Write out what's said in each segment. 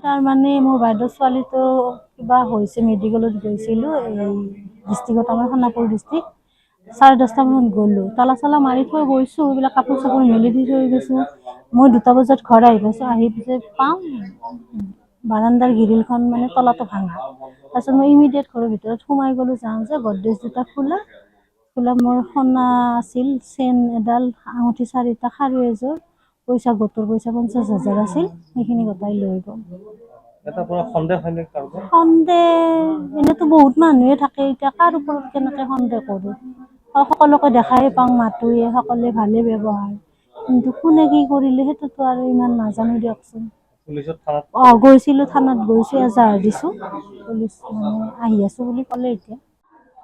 তাৰ মানে মোৰ বাইদেউৰ ছোৱালীটো কিবা হৈছে, মেডিকেলত গৈছিলোঁ, এই ডিষ্ট্ৰিক্টত, আমাৰ সোণাপুৰ ডিষ্ট্ৰিক্ট। 10:30 মানত গ'লোঁ, তালা চালা মাৰি থৈ গৈছোঁ, এইবিলাক কাপোৰ চাপোৰ মেলি দি থৈ গৈছোঁ। মই 2টা বজাত ঘৰ আহি পাইছোঁ, আহি পিছত পাওঁ বাৰাণ্ডাৰ গ্ৰিলখন মানে তলাটো ভাঙা। তাৰপিছত মই ইমিডিয়েট ঘৰৰ ভিতৰত সোমাই গ'লোঁ, যাওঁ যে গড্ৰেজ দুটা খোলা মোৰ সোণা আছিল, চেন এডাল, আঙুঠি 4টা, খাৰু এযোৰ, পইচা গোটৰ পইচা 50,000 আছিল, সেইখিনি গোটাই লৈ গ'ল। এটা পুৰা সন্দেহ হয় নেকি কাৰোবাৰ? সন্দেহ এনেতো বহুত মানুহে থাকে, এতিয়া কাৰ ওপৰত কেনেকে সন্দেহ কৰোঁ? সকলোকে দেখাই পাওঁ, মাতোয়ে, সকলোৱে ভালে ব্যৱহাৰ, কিন্তু কোনে কি কৰিলে সেইটোতো আৰু ইমান নাজানো দিয়কচোন। পুলিচত থানাত গৈছিলোঁ, থানাত গৈছোঁ, এজাহাৰ দিছোঁ, পুলিচ মানে আহি আছোঁ বুলি ক'লে এতিয়া।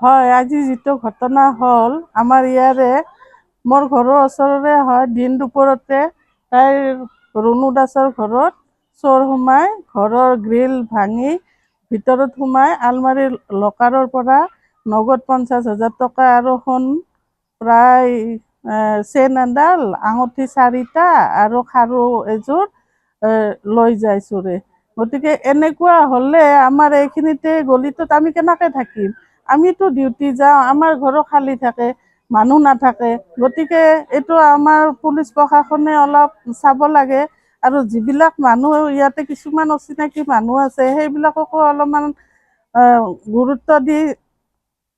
হয়, আজি যিটো ঘটনা হ'ল আমাৰ ইয়াৰে, মোৰ ঘৰৰ ওচৰৰে হয়। দিন দুপৰতে তাইৰ ৰুণু দাসৰ ঘৰত চোৰ সোমাই ঘৰৰ গ্ৰিল ভাঙি ভিতৰত সোমাই আলমাৰীৰ লকাৰৰ পৰা নগদ 50,000 টকা আৰু সোণ প্ৰায় চেন এডাল, আঙুঠি 4টা আৰু খাৰু এযোৰ লৈ যায় চোৰে। গতিকে এনেকুৱা হ'লে আমাৰ এইখিনিতে গলিটোত আমি কেনেকৈ থাকিম? আমিতো ডিউটি যাওঁ, আমাৰ ঘৰো খালী থাকে, মানুহ নাথাকে। গতিকে এইটো আমাৰ পুলিচ প্ৰশাসনে অলপ চাব লাগে, আৰু যিবিলাক মানুহ ইয়াতে কিছুমান অচিনাকি মানুহ আছে, সেইবিলাককো অলপমান গুৰুত্ব দি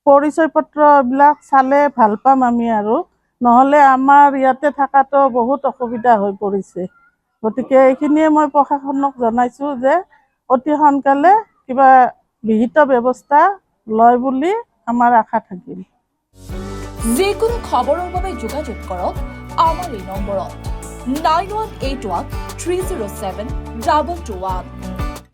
পৰিচয় পত্ৰবিলাক চালে ভাল পাম আমি, আৰু নহ'লে আমাৰ ইয়াতে থকাটো বহুত অসুবিধা হৈ পৰিছে। গতিকে এইখিনিয়ে মই প্ৰশাসনক জনাইছোঁ যে অতি সোনকালে কিবা বিহিত ব্যৱস্থা লয় বুলি আমাৰ আশা থাকিল। যিকোনো খবৰৰ বাবে যোগাযোগ কৰক আমাৰ এই নম্বৰত 9181 307 221।